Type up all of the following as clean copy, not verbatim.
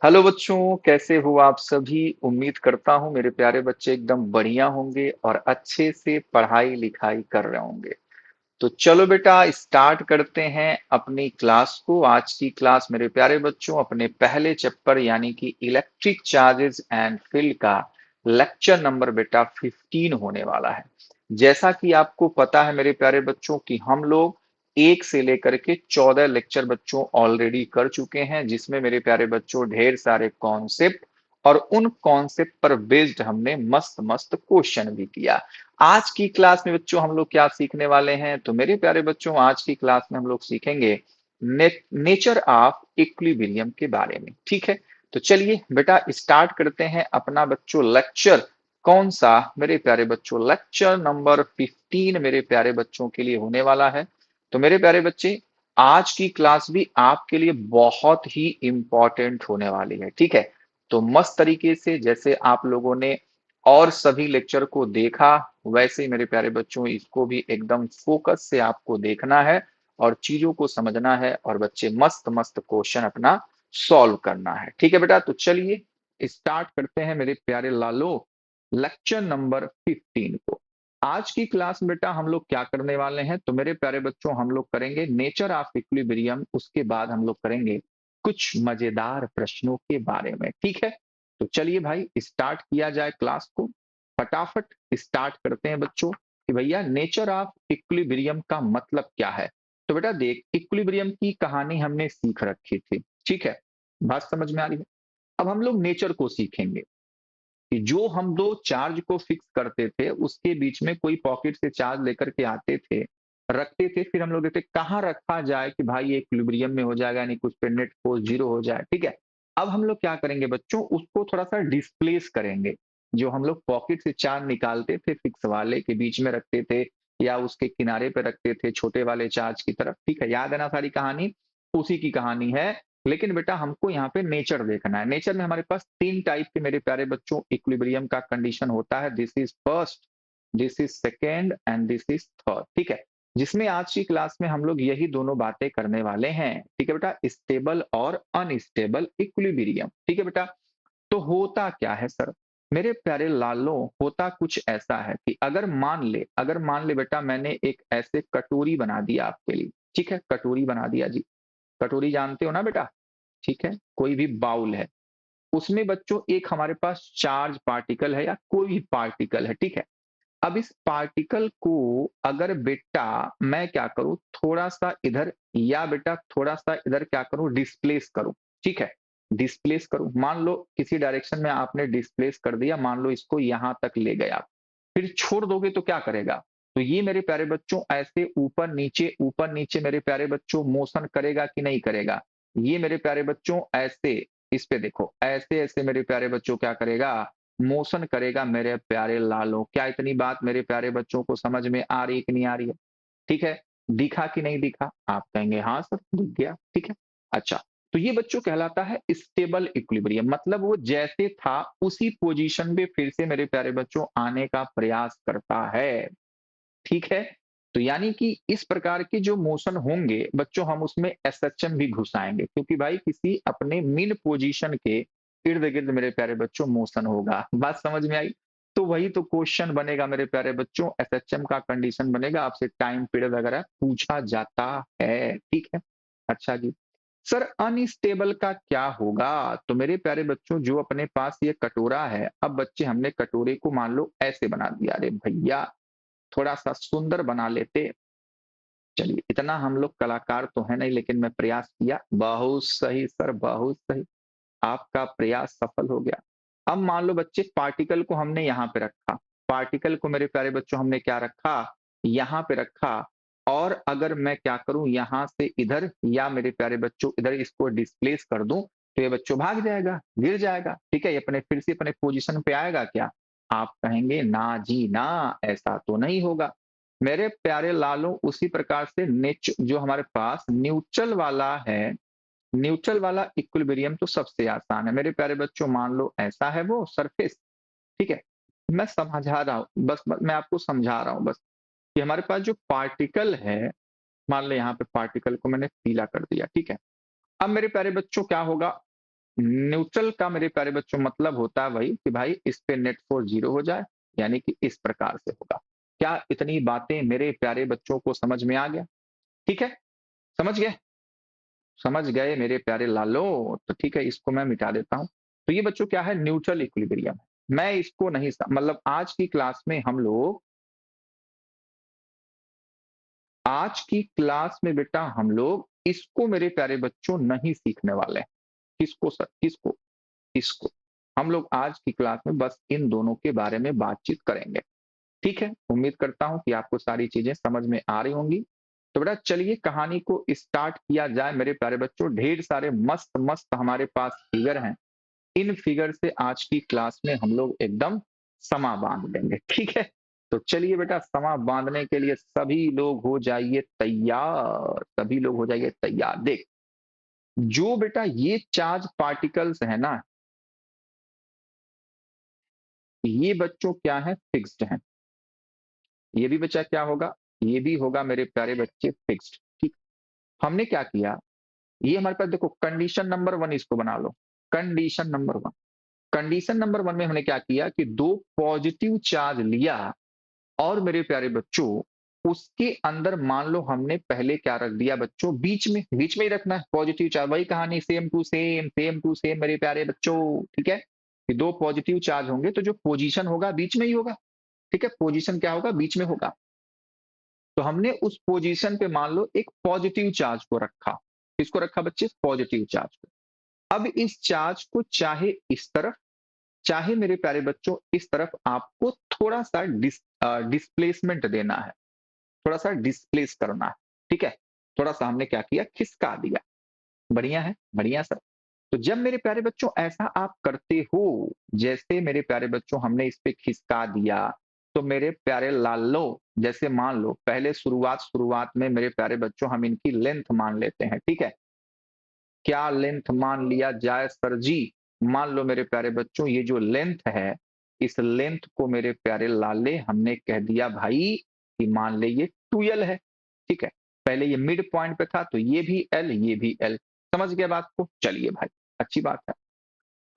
Hello बच्चों, कैसे हो आप सभी। उम्मीद करता हूँ मेरे प्यारे बच्चे एकदम बढ़िया होंगे और अच्छे से पढ़ाई लिखाई कर रहे होंगे। तो चलो बेटा स्टार्ट करते हैं अपनी क्लास को। आज की क्लास मेरे प्यारे बच्चों अपने पहले चैप्टर यानी कि इलेक्ट्रिक चार्जेस एंड फील्ड का लेक्चर नंबर बेटा 15 होने वाला है। जैसा कि आपको पता है मेरे प्यारे बच्चों कि हम लोग 1 से लेकर के 14 लेक्चर बच्चों ऑलरेडी कर चुके हैं, जिसमें मेरे प्यारे बच्चों ढेर सारे कॉन्सेप्ट और उन कॉन्सेप्ट पर बेस्ड हमने मस्त मस्त क्वेश्चन भी किया। आज की क्लास में बच्चों हम लोग क्या सीखने वाले हैं, तो मेरे प्यारे बच्चों आज की क्लास में हम लोग सीखेंगे नेचर ऑफ इक्विलिब्रियम के बारे में। ठीक है, तो चलिए बेटा स्टार्ट करते हैं अपना बच्चों लेक्चर। कौन सा मेरे प्यारे बच्चों, लेक्चर नंबर 15 मेरे प्यारे बच्चों के लिए होने वाला है। तो मेरे प्यारे बच्चे आज की क्लास भी आपके लिए बहुत ही इंपॉर्टेंट होने वाली है। ठीक है, तो मस्त तरीके से जैसे आप लोगों ने और सभी लेक्चर को देखा, वैसे ही मेरे प्यारे बच्चों इसको भी एकदम फोकस से आपको देखना है और चीजों को समझना है और बच्चे मस्त मस्त क्वेश्चन अपना सॉल्व करना है। ठीक है बेटा, तो चलिए स्टार्ट करते हैं मेरे प्यारे लालो लेक्चर नंबर 15 को। आज की क्लास में बेटा हम लोग क्या करने वाले हैं, तो मेरे प्यारे बच्चों हम लोग करेंगे नेचर ऑफ इक्विलिब्रियम, उसके बाद हम लोग करेंगे कुछ मजेदार प्रश्नों के बारे में। ठीक है, तो चलिए भाई स्टार्ट किया जाए क्लास को। फटाफट स्टार्ट करते हैं बच्चों कि भैया नेचर ऑफ इक्विलिब्रियम का मतलब क्या है। तो बेटा देख, इक्विलिब्रियम की कहानी हमने सीख रखी थी। ठीक है, बात समझ में आ रही है। अब हम लोग नेचर को सीखेंगे कि जो हम दो चार्ज को फिक्स करते थे उसके बीच में कोई पॉकेट से चार्ज लेकर के आते थे, रखते थे, फिर हम लोग देखते कहाँ रखा जाए कि भाई ये इक्विलिब्रियम में हो जाएगा, यानी कुछ पे नेट फोर्स जीरो हो जाए। ठीक है, अब हम लोग क्या करेंगे बच्चों, उसको थोड़ा सा डिस्प्लेस करेंगे। जो हम लोग पॉकेट से चार्ज निकालते थे फिक्स वाले के बीच में रखते थे या उसके किनारे पे रखते थे छोटे वाले चार्ज की तरफ। ठीक है, याद है ना सारी कहानी, उसी की कहानी है। लेकिन बेटा हमको यहाँ पे नेचर देखना है। नेचर में हमारे पास 3 टाइप के मेरे प्यारे बच्चों इक्विलिब्रियम का कंडीशन होता है। This is first, this is second and this is third. ठीक है, जिसमें आज की क्लास में हम लोग यही दोनों बातें करने वाले हैं। ठीक है बेटा, स्टेबल और अनस्टेबल इक्विलिब्रियम। ठीक है बेटा, तो होता क्या है सर, मेरे प्यारे लालों, होता कुछ ऐसा है कि अगर मान ले बेटा मैंने एक ऐसे कटोरी बना दिया आपके लिए। ठीक है, कटोरी बना दिया जी। कटोरी जानते हो ना बेटा। ठीक है, कोई भी बाउल है, उसमें बच्चों एक हमारे पास चार्ज पार्टिकल है या कोई भी पार्टिकल है। ठीक है, अब इस पार्टिकल को अगर बेटा मैं क्या करूं, थोड़ा सा इधर या बेटा थोड़ा सा इधर क्या करूं, डिस्प्लेस करूं। ठीक है, डिस्प्लेस करूं, मान लो किसी डायरेक्शन में आपने डिस्प्लेस कर दिया, मान लो इसको यहां तक ले गए आप, फिर छोड़ दोगे तो क्या करेगा। तो ये मेरे प्यारे बच्चों ऐसे ऊपर नीचे मेरे प्यारे बच्चों मोशन करेगा कि नहीं करेगा। ये मेरे प्यारे बच्चों ऐसे, इस पे देखो ऐसे ऐसे मेरे प्यारे बच्चों क्या करेगा, मोशन करेगा मेरे प्यारे लालों। क्या इतनी बात मेरे प्यारे बच्चों को समझ में आ रही है कि नहीं आ रही है। ठीक है, दिखा कि नहीं दिखा, आप कहेंगे हाँ सर दिख गया। ठीक है, अच्छा, तो ये बच्चों कहलाता है स्टेबल इक्विलिब्रियम, मतलब वो जैसे था उसी पोजीशन पे फिर से मेरे प्यारे बच्चों आने का प्रयास करता है। ठीक है, तो यानी कि इस प्रकार के जो मोशन होंगे बच्चों हम उसमें एसएचएम भी घुसाएंगे, क्योंकि भाई किसी अपने मीन पोजीशन के इर्द गिर्द मेरे प्यारे बच्चों मोशन होगा। बात समझ में आई। तो वही तो क्वेश्चन बनेगा मेरे प्यारे बच्चों, एसएचएम का कंडीशन बनेगा, आपसे टाइम पीरियड वगैरह पूछा जाता है। ठीक है, अच्छा जी, सर अनस्टेबल का क्या होगा। तो मेरे प्यारे बच्चों जो अपने पास ये कटोरा है, अब बच्चे हमने कटोरे को मान लो ऐसे बना दिया, अरे भैया थोड़ा सा सुंदर बना लेते। चलिए, इतना हम लोग कलाकार तो है नहीं, लेकिन मैं प्रयास किया। बहुत सही सर, बहुत सही, आपका प्रयास सफल हो गया। अब मान लो बच्चे पार्टिकल को हमने यहाँ पे रखा, पार्टिकल को मेरे प्यारे बच्चों हमने क्या रखा, यहाँ पे रखा। और अगर मैं क्या करूं यहां से इधर या मेरे प्यारे बच्चों इधर इसको डिस्प्लेस कर दूं, तो ये बच्चों भाग जाएगा, गिर जाएगा। ठीक है, ये अपने फिर से अपने पोजीशन पे आएगा क्या। आप कहेंगे ना जी ना, ऐसा तो नहीं होगा। मेरे प्यारे लालों, उसी प्रकार से नेच जो हमारे पास न्यूट्रल वाला है, न्यूट्रल वाला इक्विलिब्रियम तो सबसे आसान है मेरे प्यारे बच्चों। मान लो ऐसा है वो सरफेस। ठीक है, मैं समझा रहा हूं बस, मैं आपको समझा रहा हूं बस कि हमारे पास जो पार्टिकल है, मान लो यहाँ पे पार्टिकल को मैंने पीला कर दिया। ठीक है, अब मेरे प्यारे बच्चों क्या होगा, न्यूट्रल का मेरे प्यारे बच्चों मतलब होता है वही कि भाई इस पे नेट फोर्स 0 हो जाए, यानी कि इस प्रकार से होगा। क्या इतनी बातें मेरे प्यारे बच्चों को समझ में आ गया? ठीक है, समझ गए? समझ गए मेरे प्यारे लालो? तो ठीक है, इसको मैं मिटा देता हूँ। तो ये बच्चों क्या है? न्यूट्रल इक्विलिब्रियम है। मैं इसको नहीं मतलब आज की क्लास में बेटा हम लोग इसको मेरे प्यारे बच्चों नहीं सीखने वाले हैं। किसको सर? किसको? इसको। हम लोग आज की क्लास में बस इन दोनों के बारे में बातचीत करेंगे। ठीक है, उम्मीद करता हूं कि आपको सारी चीजें समझ में आ रही होंगी। तो बेटा चलिए कहानी को स्टार्ट किया जाए मेरे प्यारे बच्चों। ढेर सारे मस्त मस्त हमारे पास फिगर हैं। इन फिगर से आज की क्लास में हम लोग एकदम समा बांध देंगे। ठीक है, तो चलिए बेटा समा बांधने के लिए सभी लोग हो जाइए तैयार। सभी लोग हो जाइए तैयार। देख, जो बेटा ये चार्ज पार्टिकल्स है ना, ये बच्चों क्या है? फिक्स्ड है। ये भी बच्चा क्या होगा? ये भी होगा मेरे प्यारे बच्चे फिक्स्ड। ठीक, हमने क्या किया? ये हमारे पास देखो कंडीशन नंबर वन, इसको बना लो condition number one. Condition number one में हमने क्या किया कि दो पॉजिटिव चार्ज लिया और मेरे प्यारे बच्चों उसके अंदर मान लो हमने पहले क्या रख दिया बच्चों? बीच में ही रखना है पॉजिटिव चार्ज। वही कहानी सेम टू सेम मेरे प्यारे बच्चों। ठीक है, कि दो पॉजिटिव चार्ज होंगे तो जो पोजीशन होगा बीच में ही होगा। ठीक है, पोजीशन क्या होगा? बीच में होगा। तो हमने उस पोजीशन पे मान लो एक पॉजिटिव चार्ज को रखा। किसको रखा बच्चे? पॉजिटिव चार्ज को। अब इस चार्ज को चाहे इस तरफ, चाहे मेरे प्यारे बच्चों इस तरफ आपको थोड़ा सा डिस्प्लेसमेंट देना है, थोड़ा सा डिस्प्लेस करना है। ठीक है, थोड़ा सा हमने क्या किया? खिसका दिया। बढ़िया है, बढ़िया सर। तो जब मेरे प्यारे बच्चों ऐसा आप करते हो, जैसे मेरे प्यारे बच्चों हमने इस पे खिसका दिया, तो मेरे प्यारे लालो जैसे मान लो पहले शुरुआत शुरुआत में मेरे प्यारे बच्चों हम इनकी लेंथ मान लेते हैं। ठीक है, क्या लेंथ मान लिया जाए सर जी? मान लो मेरे प्यारे बच्चों ये जो लेंथ है, इस लेंथ को मेरे प्यारे लाले हमने कह दिया भाई कि मान ले ये 2l है। ठीक है, पहले ये मिड पॉइंट पे था तो ये भी l, ये भी l। समझ गया बात को? चलिए भाई, अच्छी बात है।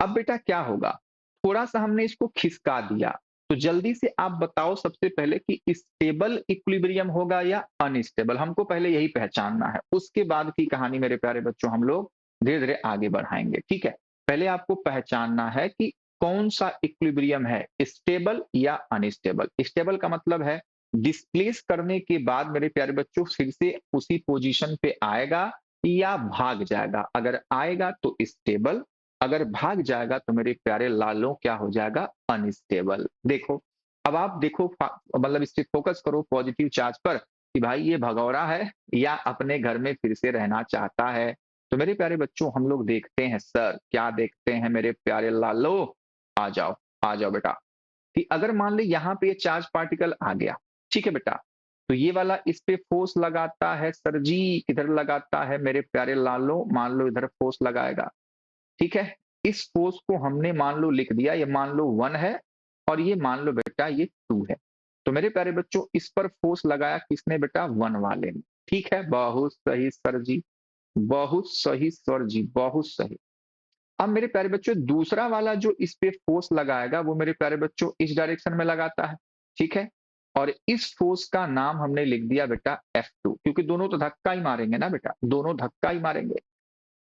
अब बेटा क्या होगा? थोड़ा सा हमने इसको खिसका दिया, तो जल्दी से आप बताओ सबसे पहले कि स्टेबल इक्विलिब्रियम होगा या अनस्टेबल? हमको पहले यही पहचानना है, उसके बाद की कहानी मेरे प्यारे बच्चों हम लोग धीरे धीरे आगे बढ़ाएंगे। ठीक है, पहले आपको पहचानना है कि कौन सा इक्विलिब्रियम है, स्टेबल या अनस्टेबल। स्टेबल का मतलब है डिस्प्लेस करने के बाद मेरे प्यारे बच्चों फिर से उसी पोजीशन पे आएगा या भाग जाएगा। अगर आएगा तो स्टेबल, अगर भाग जाएगा तो मेरे प्यारे लालों क्या हो जाएगा? अनस्टेबल। देखो, अब आप देखो मतलब इस पे फोकस करो पॉजिटिव चार्ज पर कि भाई ये भगौड़ा है या अपने घर में फिर से रहना चाहता है। तो मेरे प्यारे बच्चों हम लोग देखते हैं सर, क्या देखते हैं मेरे प्यारे लालो? आ जाओ, आ जाओ बेटा। कि अगर मान ले यहाँ पे ये चार्ज पार्टिकल आ गया, ठीक है बेटा, तो ये वाला इस पे फोर्स लगाता है सर जी। किधर लगाता है मेरे प्यारे लालो? मान लो इधर फोर्स लगाएगा। ठीक है, इस फोर्स को हमने मान लो लिख दिया, ये मान लो 1 है और ये मान लो बेटा ये 2 है। तो मेरे प्यारे बच्चों इस पर फोर्स लगाया किसने बेटा? 1 वाले ने। ठीक है, बहुत सही सर जी, बहुत सही सर जी, बहुत सही। अब मेरे प्यारे बच्चों दूसरा वाला जो इस पे फोर्स लगाएगा वो मेरे प्यारे बच्चों इस डायरेक्शन में लगाता है। ठीक है, और इस फोर्स का नाम हमने लिख दिया बेटा F2, क्योंकि दोनों तो धक्का ही मारेंगे ना बेटा, दोनों धक्का ही मारेंगे।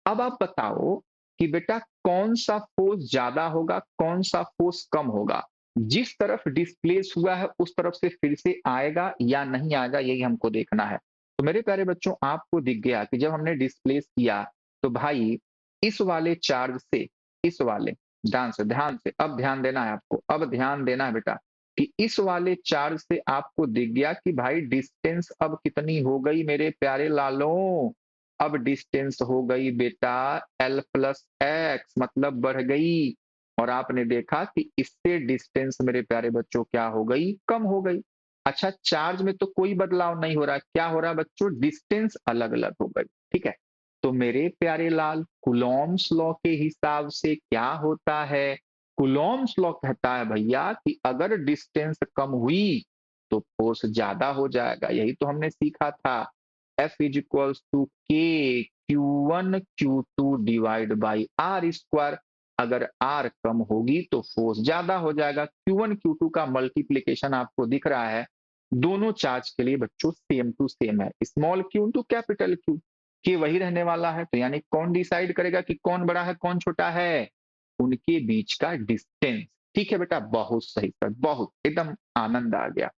अब आप बताओ कि बेटा कौन सा फोर्स ज्यादा होगा, कौन सा फोर्स कम होगा? जिस तरफ डिस्प्लेस हुआ है उस तरफ से फिर से आएगा या नहीं आएगा, यही हमको देखना है। तो मेरे प्यारे बच्चों आपको दिख गया कि जब हमने डिस्प्लेस किया तो भाई इस वाले चार्ज से, इस वाले, ध्यान से अब ध्यान देना है आपको, अब ध्यान देना है बेटा कि इस वाले चार्ज से आपको दिख गया कि भाई डिस्टेंस अब कितनी हो गई मेरे प्यारे लालों? अब डिस्टेंस हो गई बेटा l+x, मतलब बढ़ गई। और आपने देखा कि इससे डिस्टेंस मेरे प्यारे बच्चों क्या हो गई? कम हो गई। अच्छा, चार्ज में तो कोई बदलाव नहीं हो रहा, क्या हो रहा है बच्चों? डिस्टेंस अलग अलग हो गई। ठीक है, तो मेरे प्यारे लाल कुलॉम्स लॉ के हिसाब से क्या होता है? कुलॉम्स लॉ कहता है भैया कि अगर डिस्टेंस कम हुई तो फोर्स ज्यादा हो जाएगा। यही तो हमने सीखा था, F इज इक्वल्स टू के Q1 Q2 divide by R square. अगर R कम होगी तो फोर्स ज्यादा हो जाएगा। Q1 Q2 का मल्टीप्लीकेशन आपको दिख रहा है, दोनों चार्ज के लिए बच्चों सेम टू सेम है, small q into capital Q। के वही रहने वाला है, तो यानी कौन डिसाइड करेगा कि कौन बड़ा है कौन छोटा है? उनके बीच का डिस्टेंस। ठीक है बेटा, बहुत सही सर, बहुत एकदम आनंद आ गया।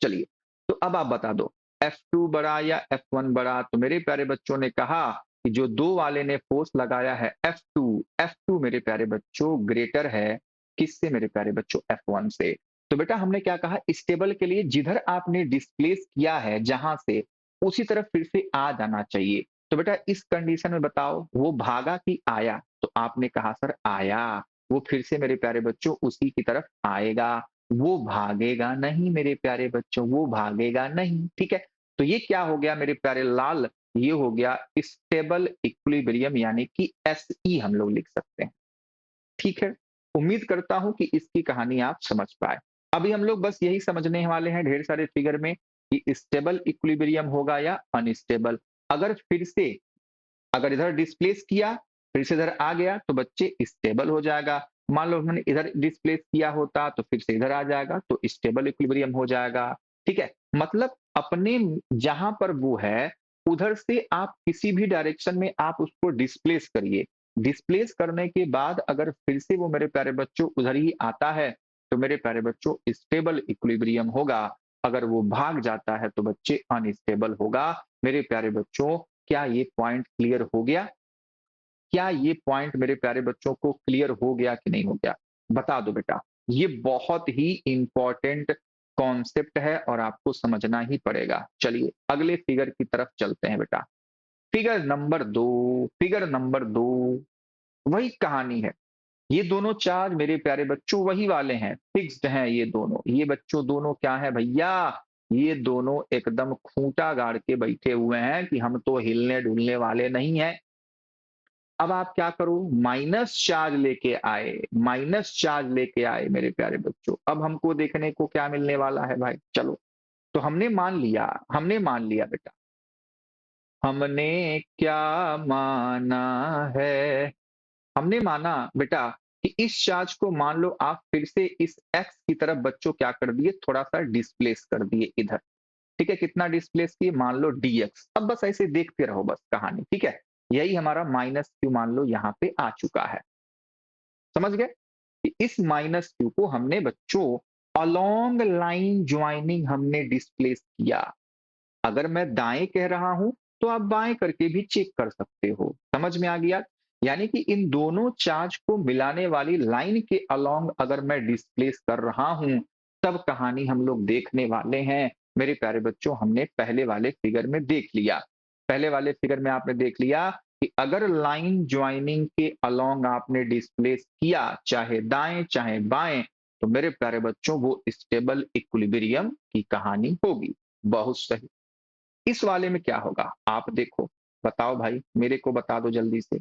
चलिए, तो अब आप बता दो F2 बड़ा या F1 बड़ा? तो मेरे प्यारे बच्चों ने कहा कि जो दो वाले ने फोर्स लगाया है F2 मेरे प्यारे बच्चों ग्रेटर है किससे मेरे प्यारे बच्चों? F1 से। तो बेटा हमने क्या कहा, स्टेबल के लिए जिधर आपने डिस्प्लेस किया है जहां से, उसी तरफ फिर से आ जाना चाहिए। तो बेटा इस कंडीशन में बताओ वो भागा कि आया? तो आपने कहा सर आया, वो फिर से मेरे प्यारे बच्चों उसी की तरफ आएगा, वो भागेगा नहीं मेरे प्यारे बच्चों, वो भागेगा नहीं। ठीक है, तो ये क्या हो गया मेरे प्यारे लाल? ये हो गया स्टेबल इक्विलिब्रियम, यानी कि एसई हम लोग लिख सकते हैं। ठीक है, उम्मीद करता हूं कि इसकी कहानी आप समझ पाए। अभी हम लोग बस यही समझने वाले हैं ढेर सारे फिगर में कि स्टेबल इक्विलिब्रियम होगा या अनस्टेबल। अगर फिर से, अगर इधर डिस्प्लेस किया फिर से इधर आ गया तो बच्चे स्टेबल हो जाएगा। मान लो हमने इधर डिस्प्लेस किया होता तो फिर से इधर आ जाएगा तो स्टेबल इक्विलिब्रियम हो जाएगा। ठीक है, मतलब अपने जहां पर वो है उधर से आप किसी भी डायरेक्शन में आप उसको डिस्प्लेस करिए। डिस्प्लेस करने के बाद अगर फिर से वो मेरे प्यारे बच्चों उधर ही आता है तो मेरे प्यारे बच्चों स्टेबल इक्विलिब्रियम होगा। अगर वो भाग जाता है तो बच्चे अनस्टेबल होगा। मेरे प्यारे बच्चों क्या ये पॉइंट क्लियर हो गया? क्या ये पॉइंट मेरे प्यारे बच्चों को क्लियर हो गया कि नहीं हो गया? बता दो बेटा। ये बहुत ही इंपॉर्टेंट कॉन्सेप्ट है और आपको समझना ही पड़ेगा। चलिए अगले फिगर की तरफ चलते हैं बेटा। फिगर नंबर 2 वही कहानी है। ये दोनों चार्ज मेरे प्यारे बच्चों वही वाले हैं, फिक्स्ड हैं ये दोनों। ये बच्चों दोनों क्या है भैया? ये दोनों एकदम खूंटा गाड़ के बैठे हुए हैं कि हम तो हिलने डुलने वाले नहीं हैं। अब आप क्या करो, माइनस चार्ज लेके आए, माइनस चार्ज लेके आए मेरे प्यारे बच्चों। अब हमको देखने को क्या मिलने वाला है भाई? चलो, तो हमने मान लिया बेटा, हमने क्या माना है? हमने माना बेटा कि इस चार्ज को मान लो आप फिर से इस एक्स की तरफ बच्चों क्या कर दिए, थोड़ा सा डिस्प्लेस कर दिए इधर। ठीक है, कितना डिस्प्लेस किए? मान लो dx। अब बस ऐसे देखते रहो बस कहानी। ठीक है, यही हमारा माइनस क्यू मान लो यहाँ पे आ चुका है। समझ गए कि इस माइनस क्यू को हमने बच्चों अलोंग लाइन ज्वाइनिंग हमने डिस्प्लेस किया। अगर मैं दाएं कह रहा हूं तो आप बाएं करके भी चेक कर सकते हो। समझ में आ गया? यानी कि इन दोनों चार्ज को मिलाने वाली लाइन के अलोंग अगर मैं डिस्प्लेस कर रहा हूं, तब कहानी हम लोग देखने वाले हैं। मेरे प्यारे बच्चों हमने पहले वाले फिगर में देख लिया, पहले वाले फिगर में आपने देख लिया कि अगर लाइन ज्वाइनिंग के अलोंग आपने डिस्प्लेस किया, चाहे दाएं चाहे बाएं, तो मेरे प्यारे बच्चों वो स्टेबल इक्विलिब्रियम की कहानी होगी। बहुत सही। इस वाले में क्या होगा आप देखो, बताओ भाई, मेरे को बता दो जल्दी से।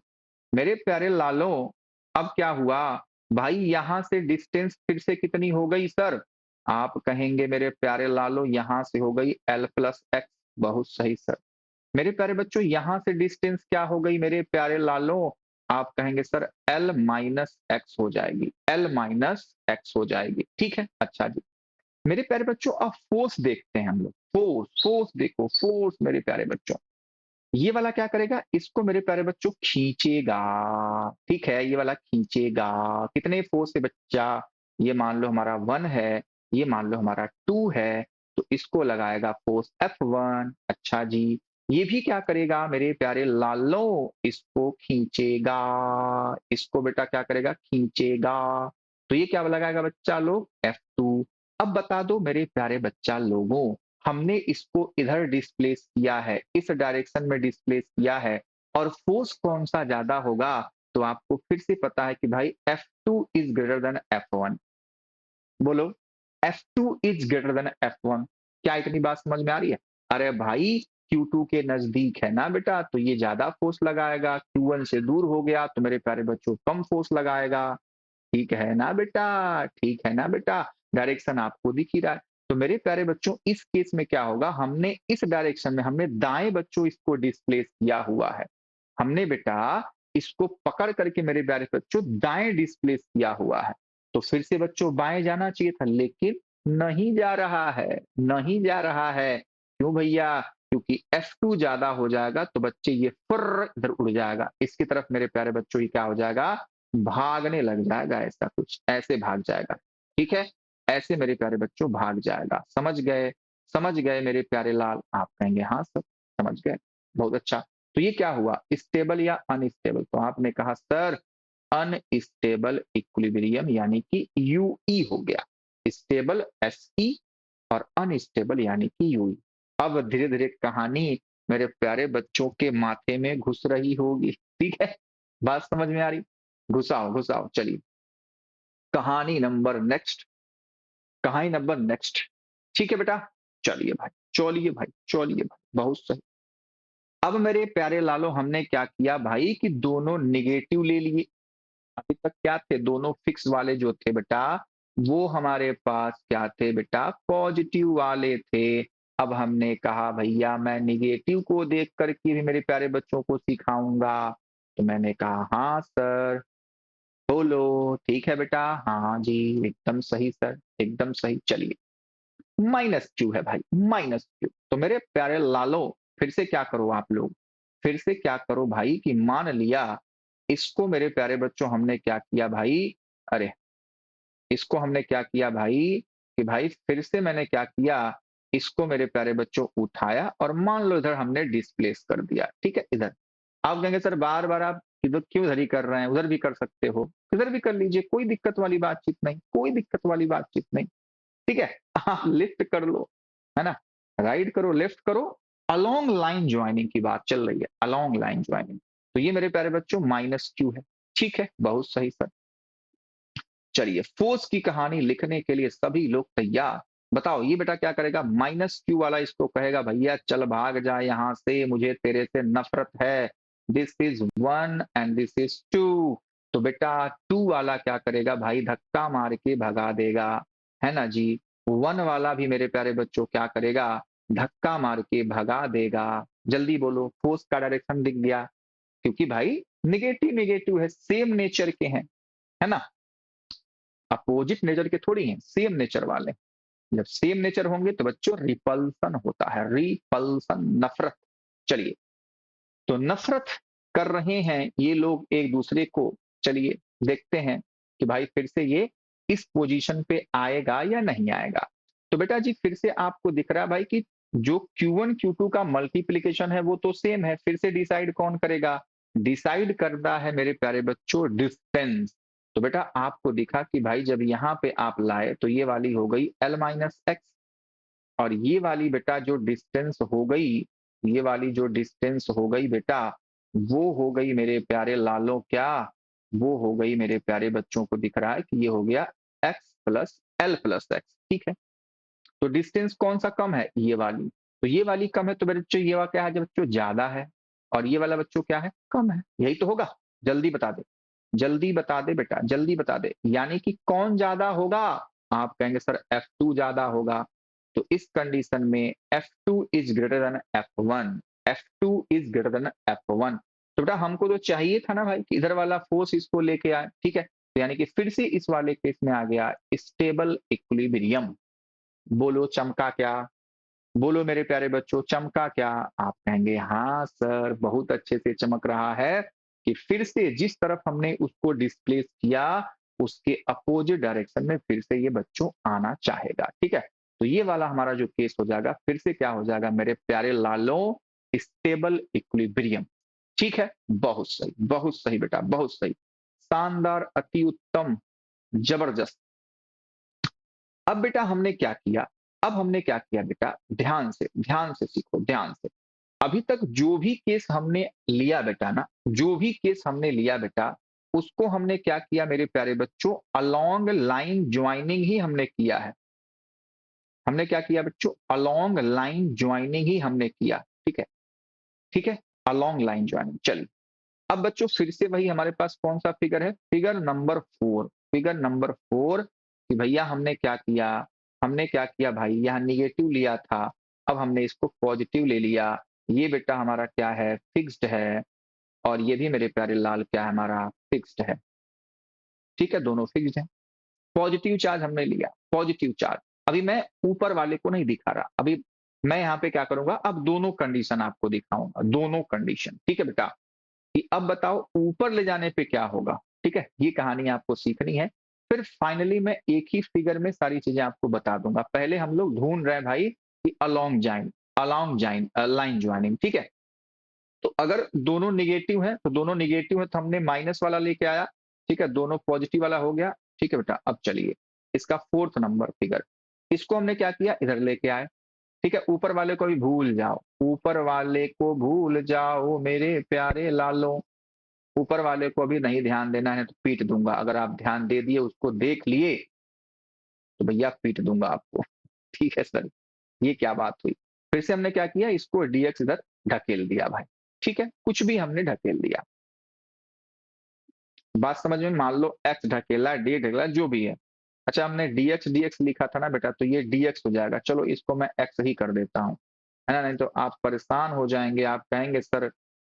मेरे प्यारे लालों, अब क्या हुआ भाई? यहां से डिस्टेंस फिर से कितनी हो गई सर? आप कहेंगे मेरे प्यारे लालों यहां से हो गई l+x। बहुत सही सर। मेरे प्यारे बच्चों यहां से डिस्टेंस क्या हो गई मेरे प्यारे लालों? आप कहेंगे सर l-x हो जाएगी, l-x हो जाएगी। ठीक है, अच्छा जी। मेरे प्यारे बच्चों अब फोर्स देखते हैं हम लोग। फोर्स देखो, फोर्स मेरे प्यारे बच्चों, ये वाला क्या करेगा? इसको मेरे प्यारे बच्चों खींचेगा। ठीक है, ये वाला खींचेगा। कितने फोर्स से बच्चा? ये मान लो हमारा 1 है, ये मान लो हमारा 2 है, तो इसको लगाएगा फोर्स F1। अच्छा जी, ये भी क्या करेगा मेरे प्यारे लालों? इसको खींचेगा। इसको बेटा क्या करेगा? खींचेगा। तो ये क्या लगाएगा बच्चा लोग? F2। अब बता दो मेरे प्यारे बच्चा लोगों, हमने इसको इधर डिस्प्लेस किया है, इस डायरेक्शन में डिस्प्लेस किया है, और फोर्स कौन सा ज्यादा होगा? तो आपको फिर से पता है कि भाई F2 is greater than F1। बोलो, F2 is greater than F1। क्या इतनी बात समझ में आ रही है? अरे भाई Q2 के नजदीक है ना बेटा, तो ये ज्यादा फोर्स लगाएगा। Q1 से दूर हो गया तो मेरे प्यारे बच्चों कम फोर्स लगाएगा। ठीक है ना बेटा? ठीक है ना बेटा? डायरेक्शन आपको दिख ही रहा है। तो मेरे प्यारे बच्चों इस केस में क्या होगा, हमने इस डायरेक्शन में हमने दाएं बच्चों इसको डिस्प्लेस किया हुआ है। हमने बेटा इसको पकड़ करके मेरे प्यारे बच्चों दाएं डिस्प्लेस किया हुआ है। तो फिर से बच्चों बाएं जाना चाहिए था, लेकिन नहीं जा रहा है, नहीं जा रहा है। क्यों भैया? क्योंकि F2 ज्यादा हो जाएगा तो बच्चे ये फुर्र इधर उड़ जाएगा, इसकी तरफ मेरे प्यारे बच्चों ये क्या हो जाएगा, भागने लग जाएगा, ऐसा कुछ ऐसे भाग जाएगा। ठीक है, ऐसे मेरे प्यारे बच्चों भाग जाएगा। समझ गए? समझ गए मेरे प्यारे लाल? आप कहेंगे हाँ सर समझ गए, बहुत अच्छा। तो ये क्या हुआ, स्टेबल या अनस्टेबल? तो आपने कहा सर अनस्टेबल इक्विलिब्रियम यानी कि यूई हो गया। स्टेबल एसई और अनस्टेबल यानी कि यूई। अब धीरे धीरे कहानी मेरे प्यारे बच्चों के माथे में घुस रही होगी। ठीक है, बात समझ में आ रही? घुसाओ घुसाओ, चलिए कहानी नंबर नेक्स्ट, कहानी नंबर नेक्स्ट। ठीक है बेटा, चलिए भाई चलिए भाई चलिए भाई, बहुत सही। अब मेरे प्यारे लालो हमने क्या किया भाई कि दोनों निगेटिव ले लिए। अभी तक क्या थे, दोनों फिक्स वाले जो थे बेटा वो हमारे पास क्या थे बेटा, पॉजिटिव वाले थे। अब हमने कहा भैया मैं निगेटिव को देख करके भी मेरे प्यारे बच्चों को सिखाऊंगा। तो मैंने कहा हाँ सर, बोलो ठीक है बेटा, हाँ जी एकदम सही सर, एकदम सही। चलिए -q है भाई, -q। तो मेरे प्यारे लालो फिर से क्या करो आप लोग, फिर से क्या करो भाई कि मान लिया इसको मेरे प्यारे बच्चों हमने क्या किया भाई, अरे इसको हमने क्या किया भाई कि भाई फिर से मैंने क्या किया, इसको मेरे प्यारे बच्चों उठाया और मान लो इधर हमने डिस्प्लेस कर दिया। ठीक है, इधर आप कहेंगे सर बार बार आप इधर क्यों इधर ही कर रहे हैं, उधर भी कर सकते हो, इधर भी कर लीजिए, कोई दिक्कत वाली बातचीत नहीं, कोई दिक्कत वाली बातचीत नहीं। ठीक है, आप लिफ्ट कर लो, है ना, राइट करो लेफ्ट करो, अलोंग लाइन ज्वाइनिंग की बात चल रही है, अलोंग लाइन ज्वाइनिंग। तो ये मेरे प्यारे बच्चों -q है। ठीक है, बहुत सही सर। चलिए फोर्स की कहानी लिखने के लिए सभी लोग तैयार। बताओ ये बेटा क्या करेगा, -q वाला इसको कहेगा भैया चल भाग जा यहां से, मुझे तेरे से नफरत है। This is 1 and this is 2। तो बेटा 2 वाला क्या करेगा भाई, धक्का मार के भगा देगा, है ना जी। 1 वाला भी मेरे प्यारे बच्चों क्या करेगा, धक्का मार के भगा देगा। जल्दी बोलो, फोर्स का डायरेक्शन दिख गया, क्योंकि भाई निगेटिव निगेटिव है, सेम नेचर के हैं, है ना, अपोजिट नेचर के थोड़ी हैं, सेम नेचर वाले। जब सेम नेचर होंगे तो बच्चों रिपल्सन होता है, रिपल्सन नफरत। चलिए, तो नफरत कर रहे हैं ये लोग एक दूसरे को। चलिए देखते हैं कि भाई फिर से ये इस पोजीशन पे आएगा या नहीं आएगा। तो बेटा जी फिर से आपको दिख रहा है भाई कि जो Q1 Q2 का मल्टीप्लीकेशन है वो तो सेम है, फिर से डिसाइड कौन करेगा, डिसाइड करता है मेरे प्यारे बच्चों डिस्टेंस। तो बेटा आपको दिखा कि भाई जब यहाँ पे आप लाए तो ये वाली हो गई L-x, और ये वाली बेटा जो डिस्टेंस हो गई, ये वाली जो डिस्टेंस हो गई बेटा, वो हो गई मेरे प्यारे लालों क्या, वो हो गई मेरे प्यारे बच्चों को दिख रहा है कि ये हो गया x plus L plus x. ठीक है, तो डिस्टेंस कौन सा कम है, ये वाली। तो ये वाली कम है तो मेरे बच्चों ये वाला क्या है जो बच्चों ज्यादा है, और ये वाला बच्चों क्या है, कम है। यही तो होगा, जल्दी बता दे, जल्दी बता दे बेटा, जल्दी बता दे, यानी कि कौन ज्यादा होगा। आप कहेंगे सर F2 ज्यादा होगा। तो इस कंडीशन में F2 is greater than F1, F2 is greater than F1। तो बेटा हमको तो चाहिए था ना भाई कि इधर वाला फोर्स इसको लेके आए। ठीक है, तो यानी कि फिर से इस वाले केस में आ गया स्टेबल इक्विलिब्रियम। बोलो चमका क्या, बोलो मेरे प्यारे बच्चों चमका क्या। आप कहेंगे हाँ सर बहुत अच्छे से चमक रहा है कि फिर से जिस तरफ हमने उसको डिस्प्लेस किया उसके अपोजिट डायरेक्शन में फिर से ये बच्चों आना चाहेगा। ठीक है, तो ये वाला हमारा जो केस हो जाएगा फिर से क्या हो जाएगा मेरे प्यारे लालों, स्टेबल इक्विलिब्रियम। ठीक है, बहुत सही बहुत सही बेटा बहुत सही, शानदार अति उत्तम, जबरदस्त। अब बेटा हमने क्या किया, अब हमने क्या किया बेटा, ध्यान से सीखो, ध्यान से। अभी तक जो भी केस हमने लिया बेटा ना, जो भी केस हमने लिया बेटा, उसको हमने क्या किया मेरे प्यारे बच्चों, अलोंग लाइन ज्वाइनिंग ही हमने किया है। हमने क्या किया बच्चों, अलोंग लाइन ज्वाइनिंग ही हमने किया। ठीक है, ठीक है, अलोंग लाइन ज्वाइनिंग। चलिए अब बच्चों फिर से वही हमारे पास कौन सा फिगर है, फिगर नंबर 4, फिगर नंबर 4 कि भैया हमने क्या किया, हमने क्या किया भाई, यहाँ निगेटिव लिया था, अब हमने इसको पॉजिटिव ले लिया। ये बेटा हमारा क्या है, फिक्स्ड है, और ये भी मेरे प्यारे लाल क्या है, हमारा फिक्स्ड है। ठीक है, दोनों फिक्स्ड है। पॉजिटिव चार्ज हमने लिया, पॉजिटिव चार्ज। अभी मैं ऊपर वाले को नहीं दिखा रहा, अभी मैं यहाँ पे क्या करूंगा, अब दोनों कंडीशन आपको दिखाऊंगा, दोनों कंडीशन। ठीक है बेटा, कि अब बताओ ऊपर ले जाने पे क्या होगा। ठीक है, ये कहानी आपको सीखनी है, फिर फाइनली मैं एक ही फिगर में सारी चीजें आपको बता दूंगा। पहले हम लोग ढूंढ रहे हैं भाई कि अलोंग जाइन लाइन ज्वाइनिंग। ठीक है, तो अगर दोनों निगेटिव है तो दोनों निगेटिव है तो हमने माइनस वाला लेके आया। ठीक है, दोनों पॉजिटिव वाला हो गया। ठीक है बेटा, अब चलिए इसका फोर्थ नंबर फिगर, इसको हमने क्या किया, इधर लेके आए। ठीक है, ऊपर वाले को भी भूल जाओ, ऊपर वाले को भूल जाओ मेरे प्यारे लालों। ऊपर वाले को अभी नहीं ध्यान देना है तो पीट दूंगा, अगर आप ध्यान दे दिए, उसको देख लिए, तो भैया पीट दूंगा आपको। ठीक है सर, ये क्या बात हुई। फिर से हमने क्या किया, इसको डीएक्स इधर ढकेल दिया भाई। ठीक है, कुछ भी हमने ढकेल दिया, बात समझ में, मान लो एक्स ढकेला, डी ढकेला, जो भी है। अच्छा, हमने डीएक्स डीएक्स लिखा था ना बेटा, तो ये डीएक्स हो जाएगा। चलो इसको मैं एक्स ही कर देता हूँ, है ना, नहीं तो आप परेशान हो जाएंगे, आप कहेंगे सर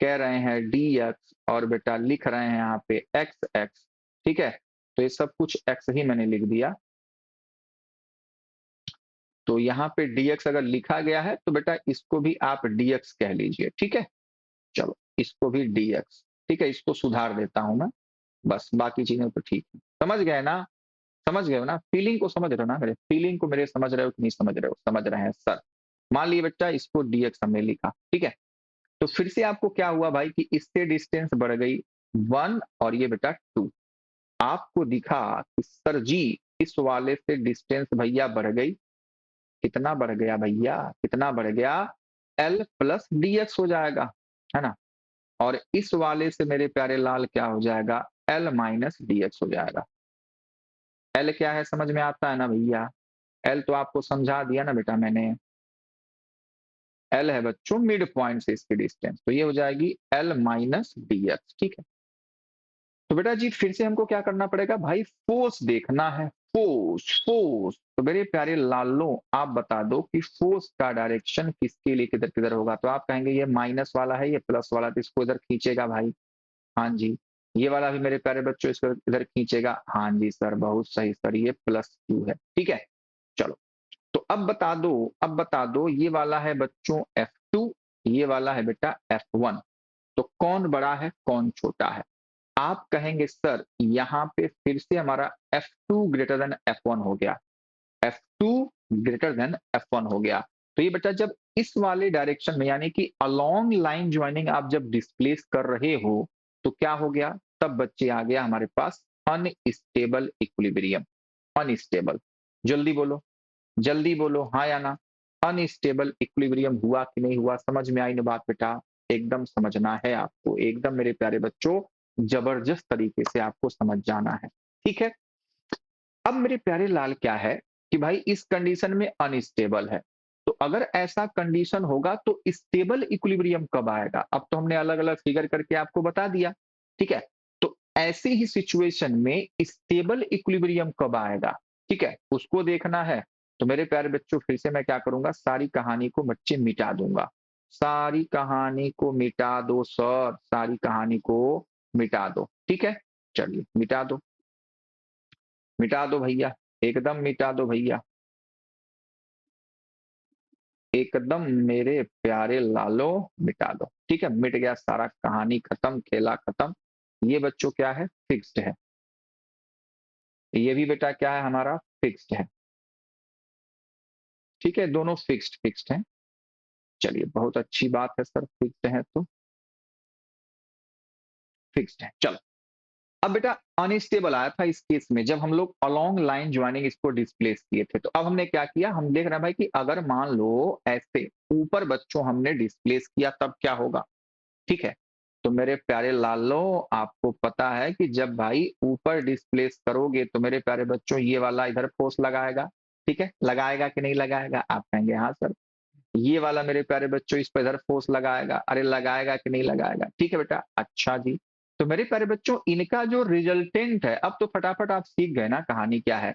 कह रहे हैं डीएक्स और बेटा लिख रहे हैं यहाँ पे एक्स एक्स। ठीक है, तो ये सब कुछ एक्स ही मैंने लिख दिया। तो यहाँ पे डीएक्स अगर लिखा गया है तो बेटा इसको भी आप डीएक्स कह लीजिए। ठीक है, चलो इसको भी डीएक्स। ठीक है, इसको सुधार देता हूं मैं, बस बाकी चीजें तो ठीक है। समझ गए ना, समझ गए हो ना, फीलिंग को समझ रहे हो ना, मेरे फीलिंग को मेरे समझ रहे हो कि नहीं समझ रहे हो, समझ रहे हैं सर। मान लिए बेटा इसको डीएक्स हमने लिखा। ठीक है, तो फिर से आपको क्या हुआ भाई कि इससे डिस्टेंस बढ़ गई 1, और ये बेटा 2। आपको दिखा कि सर जी इस वाले से डिस्टेंस भैया बढ़ गई। कितना बढ़ गया भैया, कितना बढ़ गया, एल प्लस डीएक्स हो जाएगा, है ना। और इस वाले से मेरे प्यारे लाल क्या हो जाएगा, एल माइनस डीएक्स हो जाएगा। एल क्या है समझ में आता है ना भैया, एल तो आपको समझा दिया ना बेटा मैंने। एल है बच्चों मिड पॉइंट से इसकी डिस्टेंस, तो ये हो जाएगी एल माइनस डीएक्स। ठीक है, तो बेटा जी फिर से हमको क्या करना पड़ेगा भाई, फोर्स देखना है, फोर्स फोर्स। तो मेरे प्यारे लालों आप बता दो कि फोर्स का डायरेक्शन किसके लिए किधर किधर होगा। तो आप कहेंगे ये माइनस वाला है, ये प्लस वाला, तो इसको इधर खींचेगा भाई। हाँ जी, ये वाला भी मेरे प्यारे बच्चों इसको इधर खींचेगा। हाँ जी सर, बहुत सही सर, ये प्लस क्यू है। ठीक है, चलो, तो अब बता दो, अब बता दो, ये वाला है बच्चों F2, ये वाला है बेटा F1, तो कौन बड़ा है कौन छोटा है। आप कहेंगे सर यहाँ पे फिर से हमारा F2 ग्रेटर देन F1 हो गया, F2 ग्रेटर देन F1 हो गया। तो ये बेटा जब इस वाले डायरेक्शन में यानी कि अलोंग लाइन ज्वाइनिंग आप जब डिस्प्लेस कर रहे हो तो क्या हो गया, तब बच्चे आ गया हमारे पास अनस्टेबल इक्विलिब्रियम। अनस्टेबल, जल्दी बोलो, जल्दी बोलो हाँ या ना। अनस्टेबल इक्विलिब्रियम हुआ कि नहीं हुआ, समझ में आई ना बात बेटा। एकदम समझना है आपको, एकदम मेरे प्यारे बच्चों जबरदस्त तरीके से आपको समझ जाना है। ठीक है, अब मेरे प्यारे लाल क्या है कि भाई इस कंडीशन में अनस्टेबल है, तो अगर ऐसा कंडीशन होगा तो स्टेबल इक्विलिब्रियम कब आएगा। अब तो हमने अलग अलग फिगर करके आपको बता दिया। ठीक है, तो ऐसी ही सिचुएशन में स्टेबल इक्विलिब्रियम कब आएगा, ठीक है, उसको देखना है। तो मेरे प्यारे बच्चों फिर से मैं क्या करूंगा, सारी कहानी को बच्चे मिटा दूंगा। सारी कहानी को मिटा दो सर, सारी कहानी को मिटा दो। ठीक है, चलिए मिटा दो, मिटा दो भैया, एकदम मिटा दो भैया, एकदम मेरे प्यारे लालो मिटा दो। ठीक है, मिट गया सारा, कहानी खत्म, खेला खत्म। ये बच्चों क्या है, फिक्स्ड है। ये भी बेटा क्या है हमारा, फिक्स्ड है। ठीक है, दोनों फिक्स्ड फिक्स्ड है। चलिए बहुत अच्छी बात है सर, फिक्स्ड है तो फिक्स्ड है। चलो, अब बेटा अनस्टेबल आया था इस केस में जब हम लोग अलोंग लाइन ज्वाइनिंग इसको डिस्प्लेस किए थे। तो अब हमने क्या किया, हम देख रहे हैं भाई कि अगर मान लो ऐसे ऊपर बच्चों हमने डिस्प्लेस किया तब क्या होगा। ठीक है, तो मेरे प्यारे लालो आपको पता है कि जब भाई ऊपर डिस्प्लेस करोगे तो मेरे प्यारे बच्चों ये वाला इधर फोर्स लगाएगा। ठीक है, लगाएगा कि नहीं लगाएगा, आप कहेंगे हाँ सर। ये वाला मेरे प्यारे बच्चों इस पर इधर फोर्स लगाएगा, अरे लगाएगा कि नहीं लगाएगा। ठीक है बेटा, अच्छा जी, तो मेरे प्यारे बच्चों इनका जो रिजल्टेंट है, अब तो फटाफट आप सीख गए ना कहानी क्या है,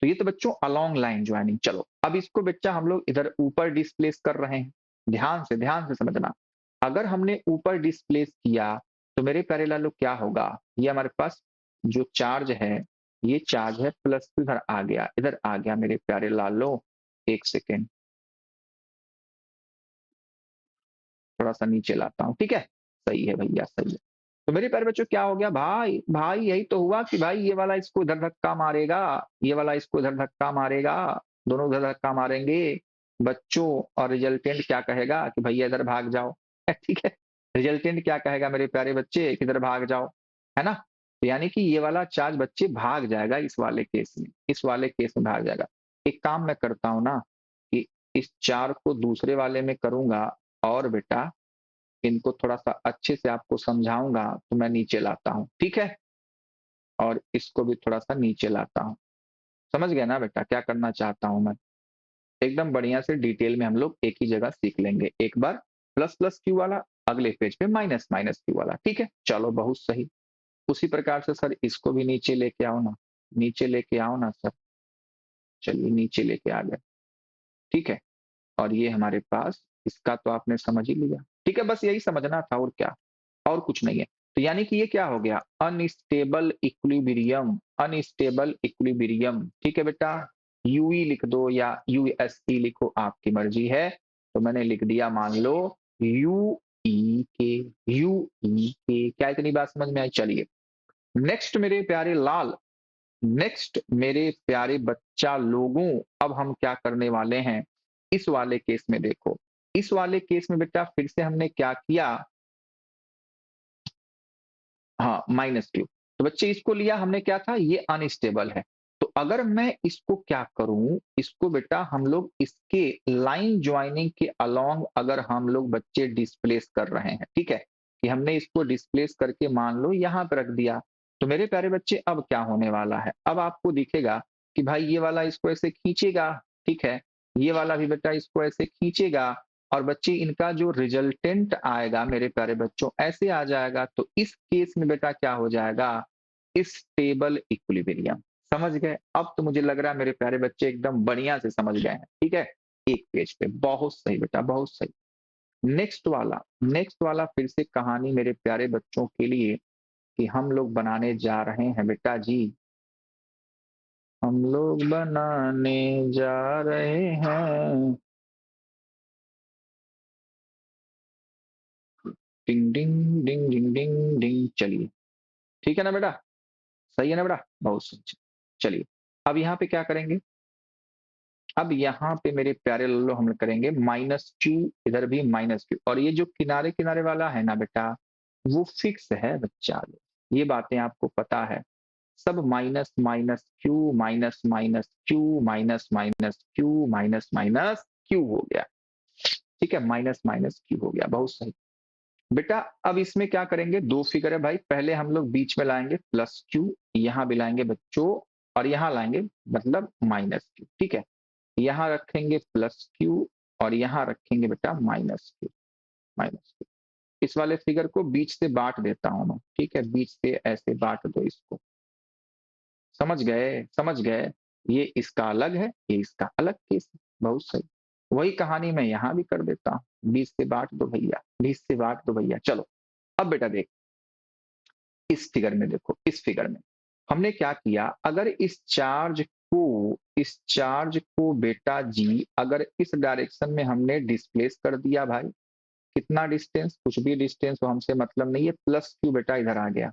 तो ये तो बच्चों अलोंग लाइन ज्वाइनिंग। चलो अब इसको बच्चा हम लोग इधर ऊपर डिस्प्लेस कर रहे हैं। ध्यान से समझना। अगर हमने ऊपर डिस्प्लेस किया तो मेरे प्यारे लालो क्या होगा, ये हमारे पास जो चार्ज है, ये चार्ज है प्लस इधर आ गया, इधर आ गया मेरे प्यारे लालो। एक सेकेंड, थोड़ा सा नीचे लाता हूँ, ठीक है। सही है भैया, सही है। तो मेरे प्यारे बच्चों क्या हो गया भाई, भाई यही तो हुआ कि भाई ये वाला इसको इधर धक्का मारेगा, ये वाला इसको इधर धक्का मारेगा, दोनों इधर धक्का मारेंगे बच्चों। और रिजल्टेंट क्या कहेगा कि भैया इधर भाग जाओ। ठीक है, रिजल्टेंट क्या कहेगा मेरे प्यारे बच्चे, किधर भाग जाओ, है ना। तो यानी कि ये वाला चार्ज बच्चे भाग जाएगा इस वाले केस में, इस वाले केस में भाग जाएगा। एक काम मैं करता हूं ना कि इस चार को दूसरे वाले में करूंगा, और बेटा इनको थोड़ा सा अच्छे से आपको समझाऊंगा, तो मैं नीचे लाता हूं, ठीक है। और इसको भी थोड़ा सा नीचे लाता हूं। समझ गया ना बेटा क्या करना चाहता हूं मैं। एकदम बढ़िया से डिटेल में हम लोग एक ही जगह सीख लेंगे। एक बार प्लस प्लस क्यू वाला, अगले पेज पे माइनस माइनस क्यू वाला, ठीक है। चलो बहुत सही। उसी प्रकार से सर इसको भी नीचे लेके आओ ना, नीचे लेके आओ ना सर। चलिए नीचे लेके आ गए, ठीक है। और ये हमारे पास, इसका तो आपने समझ ही लिया, ठीक है। बस यही समझना था, और क्या, और कुछ नहीं है। तो यानी कि ये क्या हो गया, अनस्टेबल इक्विलिब्रियम, अनस्टेबल इक्विलिब्रियम, ठीक है बेटा। यूई लिख दो या यूएसई लिखो, आपकी मर्जी है। तो मैंने लिख दिया, मान लो यू ई के, यू ई के। क्या इतनी बात समझ में आई? चलिए नेक्स्ट मेरे प्यारे लाल, नेक्स्ट मेरे प्यारे बच्चा लोगों, अब हम क्या करने वाले हैं इस वाले केस में। देखो इस वाले केस में बेटा फिर से हमने क्या किया, हाँ माइनस क्यू। तो बच्चे इसको लिया हमने, क्या था ये अनस्टेबल है। तो अगर मैं इसको क्या करूं, इसको बेटा हम लोग इसके लाइन ज्वाइनिंग के अलोंग अगर हम लोग बच्चे डिस्प्लेस कर रहे हैं, ठीक है, कि हमने इसको डिस्प्लेस करके मान लो यहां पर रख दिया। तो मेरे प्यारे बच्चे अब क्या होने वाला है, अब आपको दिखेगा कि भाई ये वाला इसको ऐसे खींचेगा, ठीक है, ये वाला भी बेटा इसको ऐसे खींचेगा, और बच्चे इनका जो रिजल्टेंट आएगा मेरे प्यारे बच्चों ऐसे आ जाएगा। तो इस केस में बेटा क्या हो जाएगा, स्टेबल इक्विलिब्रियम। समझ गए? अब तो मुझे लग रहा है मेरे प्यारे बच्चे एकदम बढ़िया से समझ गए हैं, ठीक है। एक पेज पे बहुत सही बेटा, बहुत सही। नेक्स्ट वाला, नेक्स्ट वाला फिर से कहानी मेरे प्यारे बच्चों के लिए कि हम लोग बनाने जा रहे हैं बेटा जी, हम लोग बनाने जा रहे हैं। डिंग डिंग डिंग डिंग डिंग डिंग, चलिए ठीक है ना बेटा, सही है ना बेटा, बहुत सही। चलिए अब यहाँ पे क्या करेंगे, अब यहाँ पे मेरे प्यारे लल्लो हम करेंगे माइनस क्यू, इधर भी माइनस क्यू, और ये जो किनारे किनारे वाला है ना बेटा वो फिक्स है बच्चा, ये बातें आपको पता है। सब minus minus Q, minus minus Q, minus minus Q, minus minus Q हो गया, ठीक है, माइनस माइनस क्यू हो गया, बहुत सही। बेटा अब इसमें क्या करेंगे, दो फिगर है भाई, पहले हम लोग बीच में लाएंगे प्लस क्यू, यहां भी लाएंगे बच्चों, और यहां लाएंगे मतलब माइनस क्यू, ठीक है। यहां रखेंगे प्लस क्यू, और यहां रखेंगे बेटा माइनस क्यू, माइनस क्यू। इस वाले फिगर को बीच से बांट देता हूं मैं, ठीक है, बीच से ऐसे बांट दो इसको। समझ गए, समझ गए। ये इसका अलग है, ये इसका अलग केस है, बहुत सही। वही कहानी मैं यहां भी कर देता हूं, बीच से बांट दो भैया, बीच से बांट दो भैया। चलो अब बेटा देख, इस फिगर में देखो, इस फिगर में हमने क्या किया, अगर इस चार्ज को बेटा जी अगर इस डायरेक्शन में हमने डिस्प्लेस कर दिया भाई, कितना डिस्टेंस, कुछ भी डिस्टेंस हो हमसे मतलब नहीं है, प्लस क्यू बेटा इधर आ गया,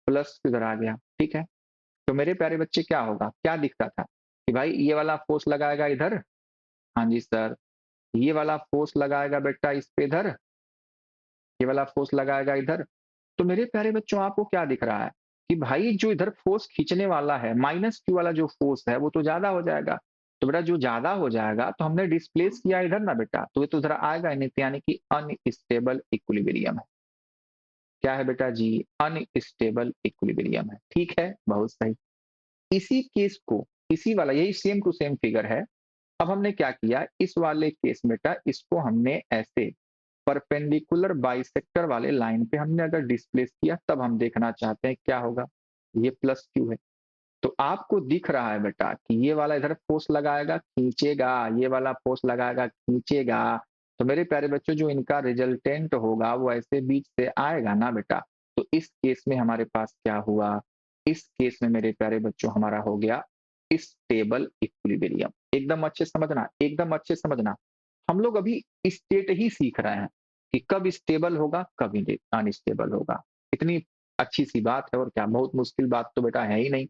प्लस इधर आ गया, ठीक है। तो मेरे प्यारे बच्चे क्या होगा, क्या दिखता था कि भाई ये वाला फोर्स लगाएगा इधर, हाँ जी सर, ये वाला फोर्स लगाएगा बेटा इस पे इधर, ये वाला फोर्स लगाएगा इधर। तो मेरे प्यारे बच्चों आपको क्या दिख रहा है कि भाई जो इधर फोर्स खींचने वाला है, माइनस क्यू वाला जो फोर्स है वो तो ज्यादा हो जाएगा। तो बेटा जो ज्यादा हो जाएगा तो हमने डिस्प्लेस किया इधर ना बेटा, तो ये तो इधर आएगा ही नहीं, तो यानी कि अनस्टेबल इक्विलिब्रियम है। क्या है बेटा जी, अनस्टेबल इक्विलिब्रियम है, ठीक है, बहुत सही। इसी केस को, इसी वाला, यही सेम टू सेम फिगर है। अब हमने क्या किया, इस वाले केस में बेटा इसको हमने ऐसे परपेंडिकुलर बाइसेक्टर वाले लाइन पे हमने अगर डिस्प्लेस किया, तब हम देखना चाहते हैं क्या होगा, ये प्लस क्यू है। तो आपको दिख रहा है बेटा कि ये वाला इधर फोर्स लगाएगा खींचेगा, ये वाला फोर्स लगाएगा खींचेगा, तो मेरे प्यारे बच्चों जो इनका रिजल्टेंट होगा वो ऐसे बीच से आएगा ना बेटा। तो इस केस में हमारे पास क्या हुआ, इस केस में मेरे प्यारे बच्चों हमारा हो गया स्टेबल इक्विलिब्रियम। एकदम अच्छे समझना, एकदम अच्छे समझना। हम लोग अभी स्टेट ही सीख रहे हैं कि कब स्टेबल होगा कब अनस्टेबल होगा। इतनी अच्छी सी बात है, और क्या बहुत मुश्किल बात तो बेटा है ही नहीं।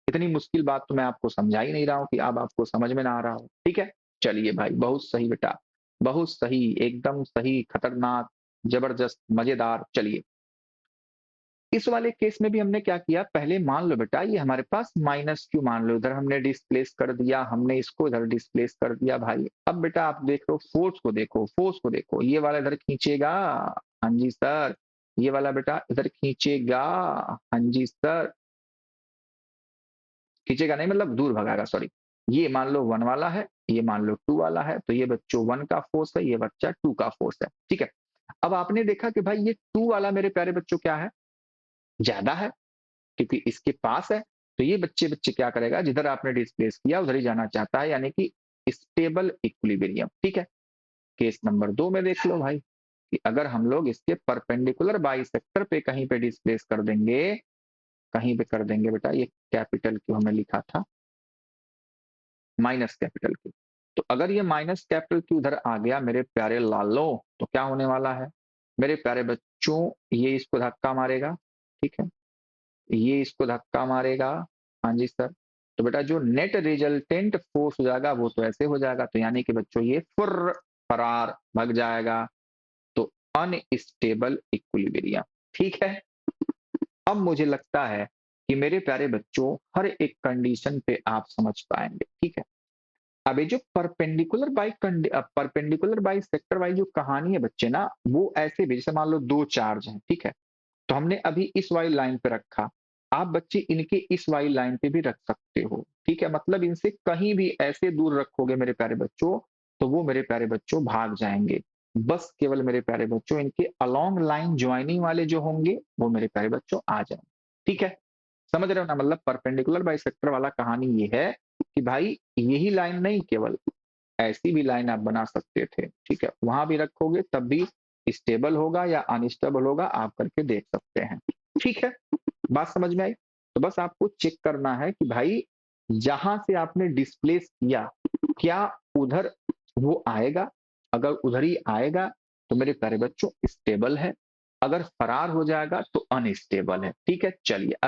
इतनी मुश्किल बात तो मैं आपको समझा ही नहीं रहा हूँ कि अब आपको समझ में ना आ रहा हो। ठीक है, चलिए भाई, बहुत सही बेटा, बहुत सही, एकदम सही, खतरनाक, जबरदस्त, मजेदार। चलिए, इस वाले केस में भी हमने क्या किया, पहले मान लो बेटा ये हमारे पास माइनस क्यू मान लो, इधर हमने डिस्प्लेस कर दिया, हमने इसको इधर डिस्प्लेस कर दिया भाई। अब बेटा आप देख लो फोर्स को, देखो फोर्स को देखो, ये वाला इधर खींचेगा, हाँ जी सर, ये वाला बेटा इधर खींचेगा, हाँ जी सर, खींचेगा नहीं मतलब दूर भगाएगा, सॉरी। ये मान लो 1 वाला है, ये मान लो 2 वाला है, तो ये बच्चों 1 का फोर्स है, ये बच्चा 2 का फोर्स है। ठीक है, अब आपने देखा कि भाई ये 2 वाला मेरे प्यारे बच्चों क्या है, ज्यादा है, क्योंकि इसके पास है। तो ये बच्चे बच्चे क्या करेगा, जिधर आपने डिस्प्लेस किया उधर ही जाना चाहता है, यानी कि स्टेबल इक्विलिब्रियम। ठीक है, केस नंबर 2 में देख लो भाई कि अगर हम लोग इसके परपेंडिकुलर बाइसेक्टर पे कहीं पे डिस्प्लेस कर देंगे, कहीं पे कर देंगे बेटा, ये कैपिटल क्यू हमने लिखा था, माइनस कैपिटल क्यू। तो अगर ये माइनस कैपिटल क्यू उधर आ गया मेरे प्यारे लालो, तो क्या होने वाला है मेरे प्यारे बच्चों, ये इसको धक्का मारेगा। ठीक है, ये इसको धक्का मारेगा, हाँ जी सर। तो बेटा जो नेट रिजल्टेंट फोर्स हो जाएगा वो तो ऐसे हो जाएगा, तो यानी कि बच्चों ये फरार भग जाएगा। तो अनस्टेबल इक्विलिब्रियम। ठीक है, अब मुझे लगता है कि मेरे प्यारे बच्चों हर एक कंडीशन पे आप समझ पाएंगे। ठीक है, अब ये जो परपेंडिकुलर बाई सेक्टर वाली जो कहानी है बच्चे ना, वो ऐसे भी जैसे मान लो 2 चार्ज हैं। ठीक है, तो हमने अभी इस वाली लाइन पे रखा, आप बच्चे इनके इस वाली लाइन पे भी रख सकते हो। ठीक है, मतलब इनसे कहीं भी ऐसे दूर रखोगे मेरे प्यारे बच्चों, तो वो मेरे प्यारे बच्चों भाग जाएंगे। बस केवल मेरे प्यारे बच्चों इनके अलोंग लाइन ज्वाइनिंग वाले जो होंगे वो मेरे प्यारे बच्चों आ जाएंगे। ठीक है, समझ रहे हो ना, मतलब परपेंडिकुलर बाइसेक्टर वाला कहानी ये है कि भाई यही लाइन नहीं, केवल ऐसी भी लाइन आप बना सकते थे। ठीक है, वहां भी रखोगे तब भी स्टेबल होगा या अनस्टेबल होगा, आप करके देख सकते हैं। ठीक है, बात समझ में आई। तो बस आपको चेक करना है कि भाई जहां से आपने डिस्प्लेस किया क्या उधर वो आएगा, अगर उधर ही आएगा तो मेरे प्यारे बच्चों स्टेबल है, अगर फरार हो जाएगा तो अनस्टेबल है। ठीक है, चलिए अब